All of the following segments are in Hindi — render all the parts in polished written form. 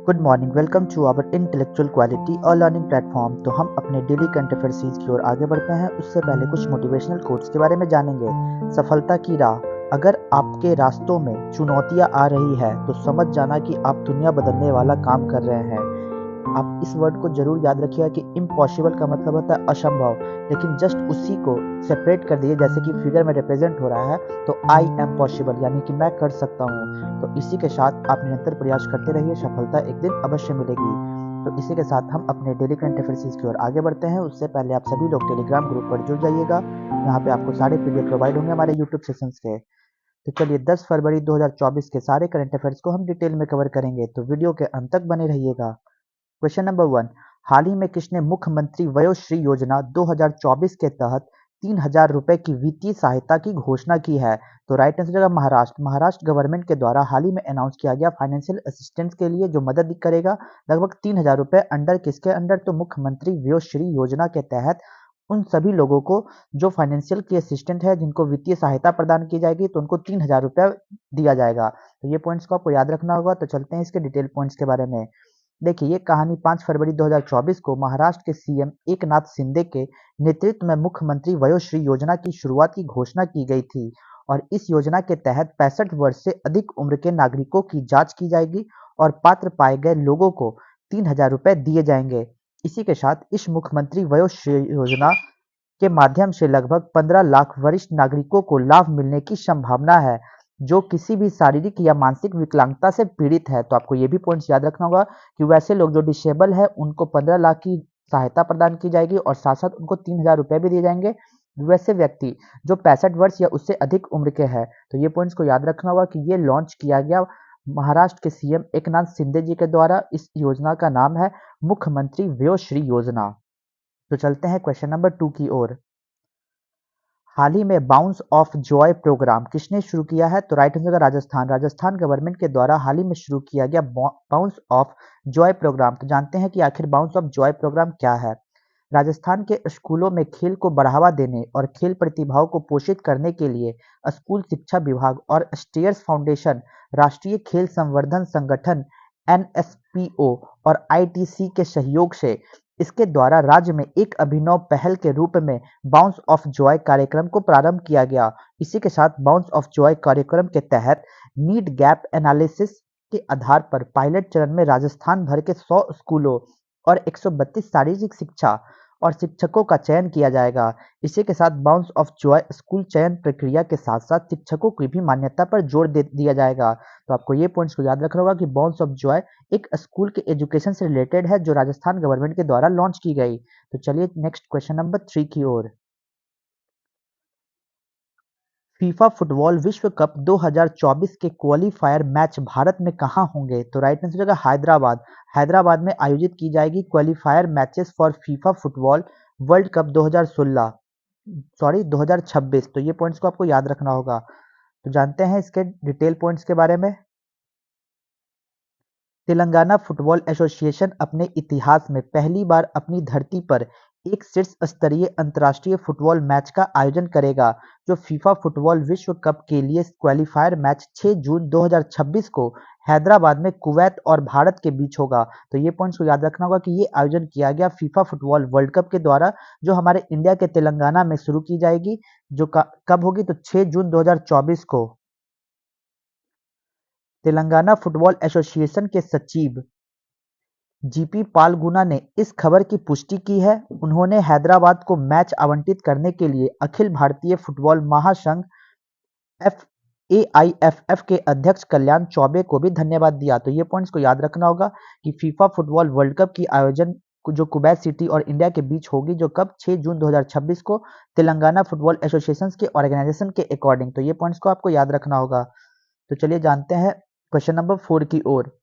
Good morning, welcome to our intellectual quality और लर्निंग प्लेटफॉर्म। तो हम अपने डेली करंट अफेयर सीरीज की ओर आगे बढ़ते हैं। उससे पहले कुछ मोटिवेशनल कोट्स के बारे में जानेंगे। सफलता की राह। अगर आपके रास्तों में चुनौतियां आ रही है तो समझ जाना कि आप दुनिया बदलने वाला काम कर रहे हैं। आप इस वर्ड को जरूर याद रखिएगा कि इम्पॉसिबल का मतलब होता है असंभव, लेकिन जस्ट उसी को सेपरेट कर दिए, जैसे कि फिगर में रिप्रेजेंट हो रहा है तो आई एम पॉसिबल यानी कि मैं कर सकता हूँ। तो इसी के साथ आप निरंतर प्रयास करते रहिए, सफलता एक दिन अवश्य मिलेगी। तो इसी के साथ हम अपने डेली करंट अफेयर सीरीज की ओर आगे बढ़ते हैं। उससे पहले आप सभी लोग टेलीग्राम ग्रुप पर जुड़ जाइएगा। यहाँ पे आपको सारे पीडीएफ प्रोवाइड होंगे हमारे यूट्यूब सेशंस के। तो चलिए 10 फरवरी 2024 के सारे करंट अफेयर्स को हम डिटेल में कवर करेंगे, तो वीडियो के अंत तक बने रहिएगा। क्वेश्चन नंबर 1, हाल ही में किसने मुख्यमंत्री वयोश्री योजना 2024 के तहत 3,000 रुपए की वित्तीय सहायता की घोषणा की है? तो राइट आंसर होगा महाराष्ट्र। महाराष्ट्र गवर्नमेंट के द्वारा हाल ही में अनाउंस किया गया फाइनेंशियल असिस्टेंस के लिए जो मदद करेगा लगभग 3,000 रुपए अंडर किसके अंडर? तो मुख्यमंत्री वयोश्री योजना के तहत उन सभी लोगों को जो फाइनेंशियल की असिस्टेंट है, जिनको वित्तीय सहायता प्रदान की जाएगी, तो उनको 3,000 रुपए दिया जाएगा। तो ये पॉइंट्स को आपको याद रखना होगा। तो चलते हैं इसके डिटेल पॉइंट्स के बारे में। देखिए, ये कहानी 5 फरवरी 2024 को महाराष्ट्र के सीएम एकनाथ शिंदे के नेतृत्व में मुख्यमंत्री वयोश्री योजना की शुरुआत की घोषणा की गई थी। और इस योजना के तहत 65 वर्ष से अधिक उम्र के नागरिकों की जांच की जाएगी और पात्र पाए गए लोगों को 3,000 रुपए दिए जाएंगे। इसी के साथ इस मुख्यमंत्री वयोश्री योजना के माध्यम से लगभग 15 लाख वरिष्ठ नागरिकों को लाभ मिलने की संभावना है जो किसी भी शारीरिक या मानसिक विकलांगता से पीड़ित है। तो आपको ये भी पॉइंट्स याद रखना होगा कि वैसे लोग जो डिसेबल है उनको 15 लाख की सहायता प्रदान की जाएगी और साथ साथ उनको 3,000 रुपए भी दिए जाएंगे। वैसे व्यक्ति जो 65 वर्ष या उससे अधिक उम्र के हैं, तो ये पॉइंट्स को याद रखना होगा कि ये लॉन्च किया गया महाराष्ट्र के सीएम एकनाथ शिंदे जी के द्वारा। इस योजना का नाम है मुख्यमंत्री वयोश्री योजना। तो चलते हैं क्वेश्चन नंबर 2 की ओर। हाल ही में बाउंस ऑफ जॉय प्रोग्राम किसने शुरू किया है? तो राइट आंसर का राजस्थान। राजस्थान गवर्नमेंट के द्वारा हाल ही में शुरू किया गया बाउंस ऑफ जॉय प्रोग्राम। तो जानते हैं कि आखिर बाउंस ऑफ जॉय प्रोग्राम क्या है। राजस्थान के स्कूलों में खेल को बढ़ावा देने और खेल प्रतिभाओं को पोषित करने के लिए स्कूल शिक्षा विभाग और स्टेयर्स फाउंडेशन, राष्ट्रीय खेल संवर्धन संगठन एनएसपीओ और आईटीसी के सहयोग से इसके द्वारा राज्य में एक अभिनव पहल के रूप में बाउंस ऑफ जॉय कार्यक्रम को प्रारंभ किया गया। इसी के साथ बाउंस ऑफ जॉय कार्यक्रम के तहत नीड गैप एनालिसिस के आधार पर पायलट चरण में राजस्थान भर के 100 स्कूलों और 132 शारीरिक शिक्षा और शिक्षकों का चयन किया जाएगा। इसी के साथ बाउंस ऑफ जॉय स्कूल चयन प्रक्रिया के साथ साथ शिक्षकों की भी मान्यता पर जोर दे दिया जाएगा। तो आपको ये पॉइंट्स को याद रखना होगा कि बाउंस ऑफ जॉय एक स्कूल के एजुकेशन से रिलेटेड है जो राजस्थान गवर्नमेंट के द्वारा लॉन्च की गई। तो चलिए नेक्स्ट क्वेश्चन नंबर 3 की ओर। फीफा फुटबॉल विश्व कप 2024 के क्वालीफायर मैच भारत में कहां होंगे? तो राइट आंसर होगा हैदराबाद। हैदराबाद में आयोजित की जाएगी qualifier matches for FIFA football world cup 2026। तो ये पॉइंट्स को आपको याद रखना होगा। तो जानते हैं इसके डिटेल पॉइंट्स के बारे में। तेलंगाना फुटबॉल एसोसिएशन अपने इतिहास में पहली बार अपनी धरती पर एक शीर्ष स्तरीय अंतर्राष्ट्रीय फुटबॉल मैच का आयोजन करेगा जो फीफा फुटबॉल विश्व कप के लिए क्वालीफायर मैच 6 जून 2026 को हैदराबाद में कुवैत और भारत के बीच होगा। तो ये पॉइंट्स को याद रखना होगा कि ये आयोजन किया गया फीफा फुटबॉल वर्ल्ड कप के द्वारा जो हमारे इंडिया के तेलंगाना में शुरू की जाएगी, जो कब होगी? तो 6 जून 2024 को। तेलंगाना फुटबॉल एसोसिएशन के सचिव जीपी पालगुना ने इस खबर की पुष्टि की है। उन्होंने हैदराबाद को मैच आवंटित करने के लिए अखिल भारतीय फुटबॉल महासंघ एफ एआईएफएफ के अध्यक्ष कल्याण चौबे को भी धन्यवाद दिया। तो ये पॉइंट्स को याद रखना होगा कि फीफा फुटबॉल वर्ल्ड कप की आयोजन जो कुवैत सिटी और इंडिया के बीच होगी, जो कब 6 जून 2026 को तेलंगाना फुटबॉल एसोसिएशन के ऑर्गेनाइजेशन के अकॉर्डिंग। तो ये पॉइंट्स को आपको याद रखना होगा। तो चलिए जानते हैं क्वेश्चन नंबर 4 की ओर।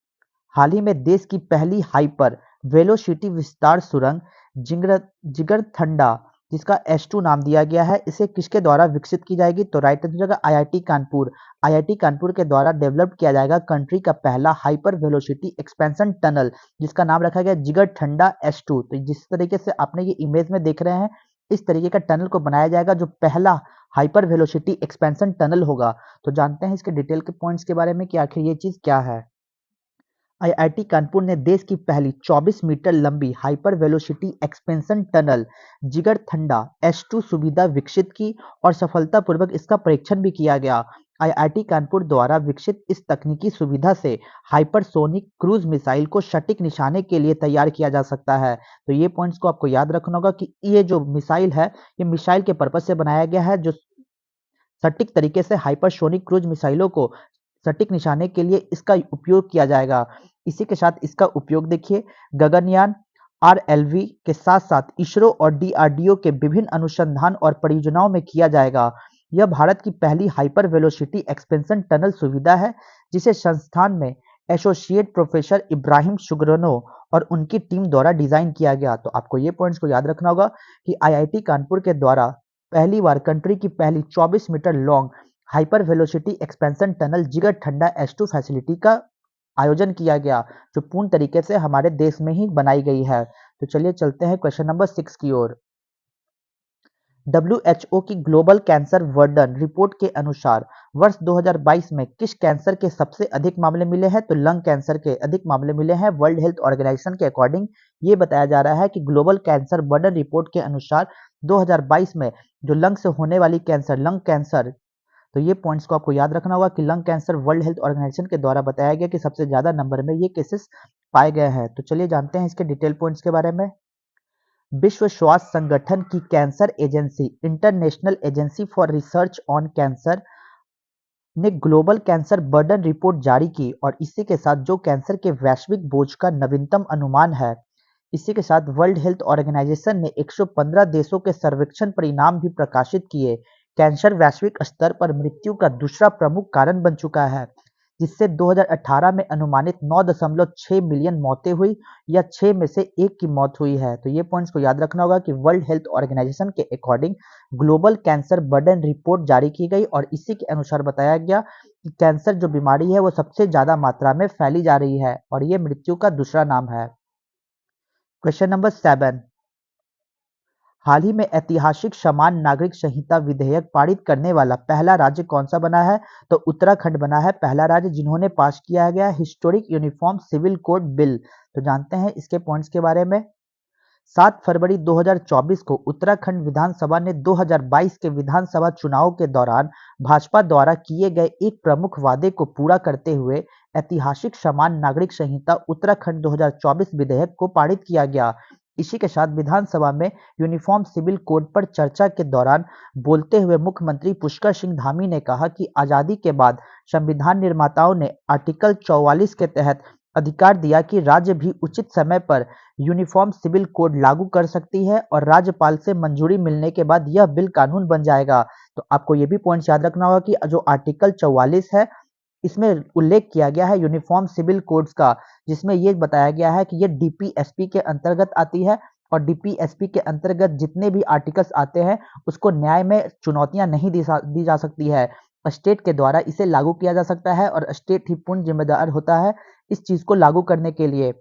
हाल ही में देश की पहली हाइपर वेलोसिटी विस्तार सुरंग जिगरथंडा, जिसका S2 नाम दिया गया है, इसे किसके द्वारा विकसित की जाएगी? तो राइट आंसर होगा आईआईटी कानपुर। आईआईटी कानपुर के द्वारा डेवलप किया जाएगा कंट्री का पहला हाइपर वेलोसिटी एक्सपेंशन टनल, जिसका नाम रखा गया जिगरथंडा S2। तो जिस तरीके से आपने ये इमेज में देख रहे हैं, इस तरीके का टनल को बनाया जाएगा जो पहला हाइपर वेलोसिटी एक्सपेंशन टनल होगा। तो जानते हैं इसके डिटेल के पॉइंट्स के बारे में कि आखिर ये चीज क्या है। आईआईटी कानपुर ने देश की पहली 24 मीटर लंबी hyper velocity expansion tunnel Jigarthanda S2 सुविधा विकसित की और सफलतापूर्वक इसका परीक्षण भी किया गया। आईआईटी कानपुर द्वारा विकसित इस तकनीकी सुविधा से हाइपरसोनिक क्रूज मिसाइल को सटीक निशाने के लिए तैयार किया जा सकता है। तो ये पॉइंट्स को आपको याद रखना होगा कि ये जो मिसाइल है, ये मिसाइल के पर्पज से बनाया गया है, जो सटीक तरीके से हाइपरसोनिक क्रूज मिसाइलों को सटीक निशाने के लिए इसका उपयोग किया जाएगा। इसी के साथ इसका उपयोग देखिए गगनयान आरएलवी के साथ साथ इसरो और डीआरडीओ के विभिन्न अनुसंधान और परियोजनाओं में किया जाएगा। यह भारत की पहली हाइपर वेलोसिटी एक्सपेंशन टनल सुविधा है, जिसे संस्थान में एसोसिएट प्रोफेसर इब्राहिम सुगरनो और उनकी टीम द्वारा डिजाइन किया गया। तो आपको ये पॉइंट्स को याद रखना होगा कि आईआईटी कानपुर के द्वारा पहली बार कंट्री की पहली 24 meter long hyper velocity expansion tunnel Jigarthanda S2 facility का आयोजन किया गया, जो पूर्ण तरीके से हमारे देश में ही बनाई गई है। तो चलिए चलते हैं क्वेश्चन नंबर 6 की ओर। WHO की ग्लोबल कैंसर बर्डन रिपोर्ट के अनुसार वर्ष 2022 में किस कैंसर के सबसे अधिक मामले मिले हैं? तो लंग कैंसर के अधिक मामले मिले हैं। वर्ल्ड हेल्थ ऑर्गेनाइजेशन के अकॉर्डिंग ये बताया जा रहा है कि ग्लोबल कैंसर बर्डन रिपोर्ट के अनुसार 2022 में जो लंग से होने वाली कैंसर, लंग कैंसर, तो ये पॉइंट्स को आपको याद रखना होगा कि lung cancer World Health Organization के द्वारा बताया गया कि सबसे ज्यादा नंबर में ये केसेस पाए गए हैं। तो चलिए जानते हैं इसके डिटेल पॉइंट्स के बारे में। विश्व स्वास्थ्य संगठन की cancer agency international agency for research on cancer ने ग्लोबल कैंसर बर्डन रिपोर्ट जारी की और इसी के साथ जो कैंसर के वैश्विक बोझ का नवीनतम अनुमान है, इसी के साथ वर्ल्ड हेल्थ ऑर्गेनाइजेशन ने 115 देशों के सर्वेक्षण परिणाम भी प्रकाशित किए। कैंसर वैश्विक स्तर पर मृत्यु का दूसरा प्रमुख कारण बन चुका है, जिससे 2018 में अनुमानित 9.6 मिलियन मौतें हुई या 6 में से 1 की मौत हुई है। तो ये पॉइंट्स को याद रखना होगा कि वर्ल्ड हेल्थ ऑर्गेनाइजेशन के according global cancer burden report जारी की गई और इसी के अनुसार बताया गया कि कैंसर जो बीमारी है वो सबसे ज्यादा मात्रा में फैली जा रही है और ये मृत्यु का दूसरा नाम है। क्वेश्चन नंबर 7, हाल ही में ऐतिहासिक समान नागरिक संहिता विधेयक पारित करने वाला पहला राज्य कौन सा बना है? तो उत्तराखंड बना है पहला राज्य जिन्होंने पास किया गया historic uniform civil code bill. तो जानते हैं इसके पॉइंट्स के बारे में। 7 फरवरी 2024 को उत्तराखंड विधानसभा ने 2022 के विधानसभा चुनाव के दौरान भाजपा द्वारा किए गए एक प्रमुख वादे को पूरा करते हुए ऐतिहासिक समान नागरिक संहिता उत्तराखंड 2024 विधेयक को पारित किया गया। इसी के साथ विधानसभा में यूनिफॉर्म सिविल कोड पर चर्चा के दौरान बोलते हुए मुख्यमंत्री पुष्कर सिंह धामी ने कहा कि आजादी के बाद संविधान निर्माताओं ने आर्टिकल 44 के तहत अधिकार दिया कि राज्य भी उचित समय पर यूनिफॉर्म सिविल कोड लागू कर सकती है और राज्यपाल से मंजूरी मिलने के बाद यह बिल कानून बन जाएगा। तो आपको ये भी पॉइंट याद रखना होगा कि जो आर्टिकल 44 है, इसमें उल्लेख किया गया है यूनिफॉर्म सिविल कोड्स का, जिसमें ये बताया गया है कि ये डीपीएसपी के अंतर्गत आती है और डीपीएसपी के अंतर्गत जितने भी आर्टिकल्स आते हैं उसको न्याय में चुनौतियां नहीं दी जा सकती है। स्टेट के द्वारा इसे लागू किया जा सकता है और स्टेट ही पूर्ण जिम्मेदार होता है इस चीज को लागू करने के लिए।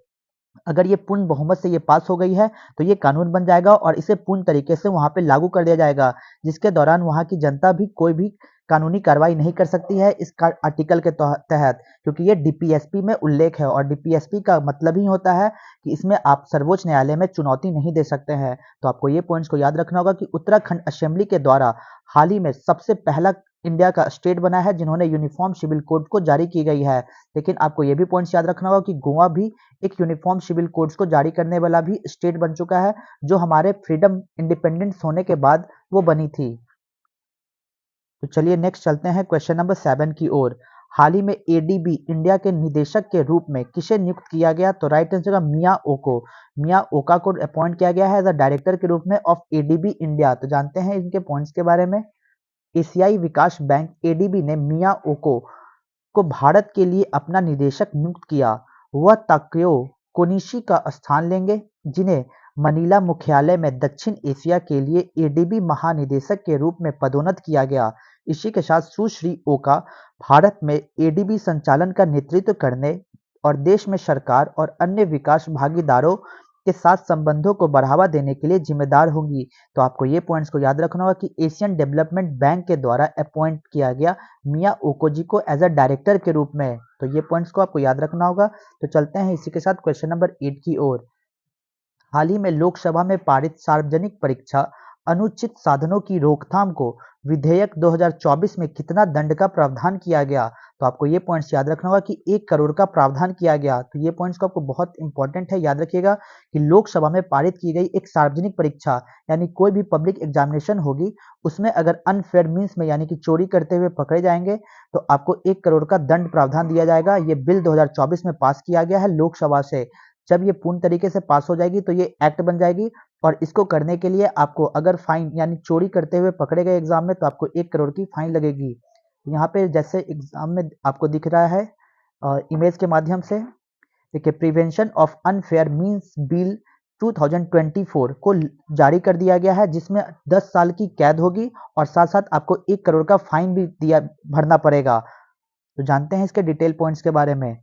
अगर ये पूर्ण बहुमत से ये पास हो गई है तो ये कानून बन जाएगा और इसे पूर्ण तरीके से वहां पे लागू कर दिया जाएगा, जिसके दौरान वहां की जनता भी कोई भी कानूनी कार्रवाई नहीं कर सकती है इस आर्टिकल के तहत, क्योंकि ये डीपीएसपी में उल्लेख है और डीपीएसपी का मतलब ही होता है कि इसमें आप सर्वोच्च न्यायालय में चुनौती नहीं दे सकते हैं। तो आपको ये पॉइंट्स को याद रखना होगा कि उत्तराखंड असेंबली के द्वारा हाल ही में सबसे पहला इंडिया का स्टेट बना है जिन्होंने यूनिफॉर्म सिविल कोड को जारी की गई है। लेकिन आपको ये भी पॉइंट्स याद रखना होगा कि गोवा भी एक यूनिफॉर्म सिविल कोड्स को जारी करने वाला भी स्टेट बन चुका है, जो हमारे फ्रीडम इंडिपेंडेंस होने के बाद वो बनी थी। तो चलिए नेक्स्ट चलते हैं क्वेश्चन नंबर 7 की ओर। हाल ही में एडीबी इंडिया के निदेशक के रूप में किसे नियुक्त किया गया? तो राइट आंसर का मिया ओको। मिया ओका को अपॉइंट किया गया है एज अ डायरेक्टर के रूप में ऑफ एडीबी इंडिया। तो जानते हैं इनके पॉइंट्स के बारे में। एशियाई विकास बैंक एडीबी ने मिया ओको को भारत के लिए अपना निदेशक नियुक्त किया। वह ताकेयो कोनिशी का स्थान लेंगे, जिन्हें मनीला मुख्यालय में दक्षिण एशिया के लिए एडीबी महानिदेशक के रूप में पदोन्नत किया गया। इसी के साथ सुश्री ओका भारत में एडीबी संचालन का नेतृत्व करने और देश में सरकार और अन्य विकास भागीदारों के साथ संबंधों को बढ़ावा देने के लिए जिम्मेदार होंगी। तो आपको ये पॉइंट्स को याद रखना होगा कि एशियन डेवलपमेंट बैंक के द्वारा अपॉइंट किया गया मिया ओकोजी को एज अ डायरेक्टर के रूप में। तो ये पॉइंट्स को आपको याद रखना होगा। तो चलते हैं इसी के साथ क्वेश्चन नंबर 8 की ओर। हाल ही में लोकसभा में पारित सार्वजनिक परीक्षा अनुचित साधनों की रोकथाम को विधेयक 2024 में कितना दंड का प्रावधान किया गया? तो आपको ये पॉइंट्स याद रखना होगा कि 1 करोड़ का प्रावधान किया गया। तो ये पॉइंट्स को आपको बहुत इंपॉर्टेंट है, याद रखिएगा कि लोकसभा में पारित की गई एक सार्वजनिक परीक्षा यानी कोई भी पब्लिक एग्जामिनेशन होगी, उसमें अगर अनफेयर मीन्स में यानी कि चोरी करते हुए पकड़े जाएंगे तो आपको 1 करोड़ का दंड प्रावधान दिया जाएगा। ये बिल 2024 में पास किया गया है लोकसभा से। जब ये पूर्ण तरीके से पास हो जाएगी तो ये एक्ट बन जाएगी और इसको करने के लिए आपको अगर फाइन यानी चोरी करते हुए पकड़े गए एग्जाम में तो आपको 1 करोड़ की फाइन लगेगी। यहाँ पे जैसे एग्जाम में आपको दिख रहा है इमेज के माध्यम से, देखिए prevention of unfair means bill 2024 को जारी कर दिया गया है, जिसमें 10 साल की कैद होगी और साथ साथ आपको 1 करोड़ का फाइन भी भरना पड़ेगा। तो जानते हैं इसके डिटेल पॉइंट्स के बारे में।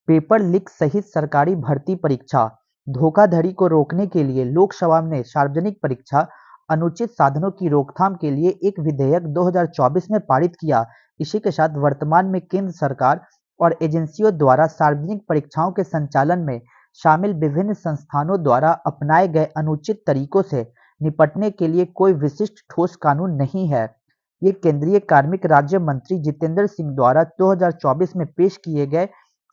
पेपर लीक सहित सरकारी भर्ती परीक्षा धोखाधड़ी को रोकने के लिए लोकसभा ने सार्वजनिक परीक्षा अनुचित साधनों की रोकथाम के लिए एक विधेयक 2024 में पारित किया। इसी के साथ वर्तमान में केंद्र सरकार और एजेंसियों द्वारा सार्वजनिक परीक्षाओं के संचालन में शामिल विभिन्न संस्थानों द्वारा अपनाए गए अनुचित तरीकों से निपटने के लिए कोई विशिष्ट ठोस कानून नहीं है। ये केंद्रीय कार्मिक राज्य मंत्री जितेंद्र सिंह द्वारा 2024 में पेश किए गए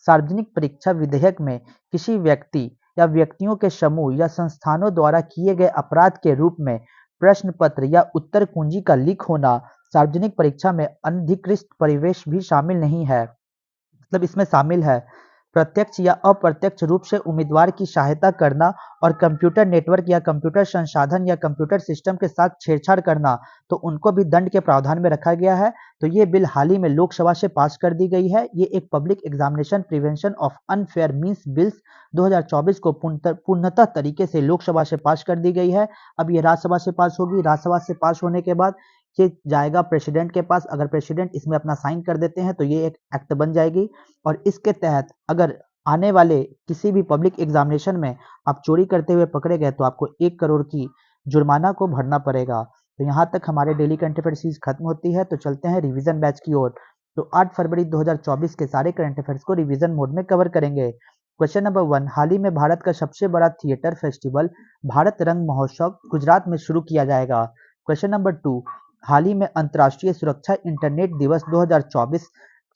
सार्वजनिक परीक्षा विधेयक में किसी व्यक्ति या व्यक्तियों के समूह या संस्थानों द्वारा किए गए अपराध के रूप में प्रश्न पत्र या उत्तर कुंजी का लीक होना सार्वजनिक परीक्षा में अनधिकृत परिवेश भी शामिल नहीं है। मतलब इसमें शामिल है प्रत्यक्ष या अप्रत्यक्ष रूप से उम्मीदवार की सहायता करना और कंप्यूटर नेटवर्क या कंप्यूटर संसाधन या कंप्यूटर सिस्टम के साथ छेड़छाड़ करना, तो उनको भी दंड के प्रावधान में रखा गया है। तो ये बिल हाल ही में लोकसभा से पास कर दी गई है। ये एक public examination prevention of unfair means bills 2024 को पूर्णतः तरीके से लोकसभा से पास कर दी गई है। अब ये राज्यसभा से पास होगी। राज्यसभा से पास होने के बाद ये जाएगा प्रेसिडेंट के पास। अगर प्रेसिडेंट इसमें अपना साइन कर देते हैं तो ये एक एक्ट बन जाएगी और इसके तहत अगर आने वाले किसी भी पब्लिक एग्जामिनेशन में आप चोरी करते हुए पकड़े गए तो आपको 1 करोड़ की जुर्माना को भरना पड़ेगा। तो यहाँ तक हमारे डेली करंट अफेयर सीरीज खत्म होती है। तो चलते हैं रिवीजन बैच की ओर। तो 8 फरवरी 2024 के सारे करंट अफेयर्स को रिवीजन मोड में कवर करेंगे। क्वेश्चन नंबर 1, हाल ही में भारत का सबसे बड़ा थिएटर फेस्टिवल भारत रंग महोत्सव गुजरात में शुरू किया जाएगा। क्वेश्चन नंबर 2, हाल ही में अंतर्राष्ट्रीय सुरक्षा इंटरनेट दिवस 2024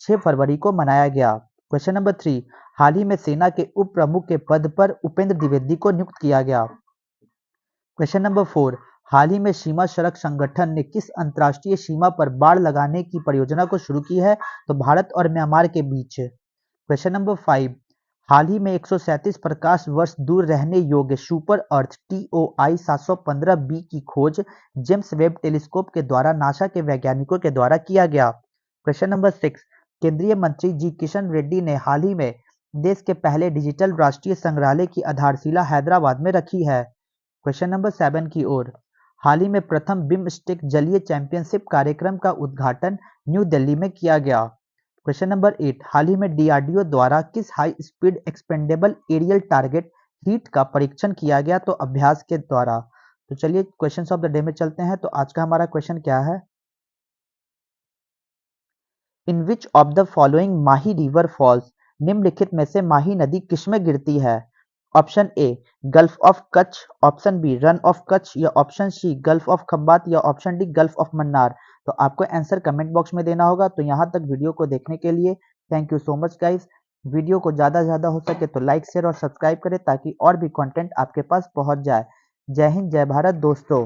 6 फरवरी को मनाया गया। क्वेश्चन नंबर 3, हाल ही में सेना के उप प्रमुख के पद पर उपेंद्र द्विवेदी को नियुक्त किया गया। क्वेश्चन नंबर 4, हाल ही में सीमा सड़क संगठन ने किस अंतर्राष्ट्रीय सीमा पर बाड़ लगाने की परियोजना को शुरू की है? तो भारत और म्यांमार के बीच। क्वेश्चन नंबर 5, हाल ही में 137 प्रकाश वर्ष दूर रहने योग्य सुपर अर्थ TOI 715b की खोज जेम्स वेब टेलीस्कोप के द्वारा नासा के वैज्ञानिकों के द्वारा किया गया। क्वेश्चन नंबर 6, केंद्रीय मंत्री जी किशन रेड्डी ने हाल ही में देश के पहले डिजिटल राष्ट्रीय संग्रहालय की आधारशिला हैदराबाद में रखी है। क्वेश्चन नंबर 7 की ओर, हाल ही में प्रथम बिम्स्टेक जलीय चैंपियनशिप कार्यक्रम का उद्घाटन न्यू दिल्ली में किया गया। क्वेश्चन नंबर 8, हाल ही में DRDO द्वारा किस high speed expendable aerial target heat का परीक्षण किया गया? तो अभ्यास के द्वारा। तो चलिए क्वेश्चंस ऑफ द डे में चलते हैं। तो आज का हमारा क्वेश्चन क्या है? In which of the following Mahi river falls, निम्नलिखित में से माही नदी किसमें गिरती है? Option A gulf of Kutch, option B Rann of Kutch, या option C gulf of Khambhat, या option D gulf of Mannar. तो आपको आंसर कमेंट बॉक्स में देना होगा। तो यहाँ तक वीडियो को देखने के लिए thank you so much guys. Video को ज़्यादा से ज़्यादा हो सके तो लाइक शेयर और सब्सक्राइब करें ताकि और भी कंटेंट आपके पास पहुँच जाए। जय हिंद, जय भारत दोस्तों।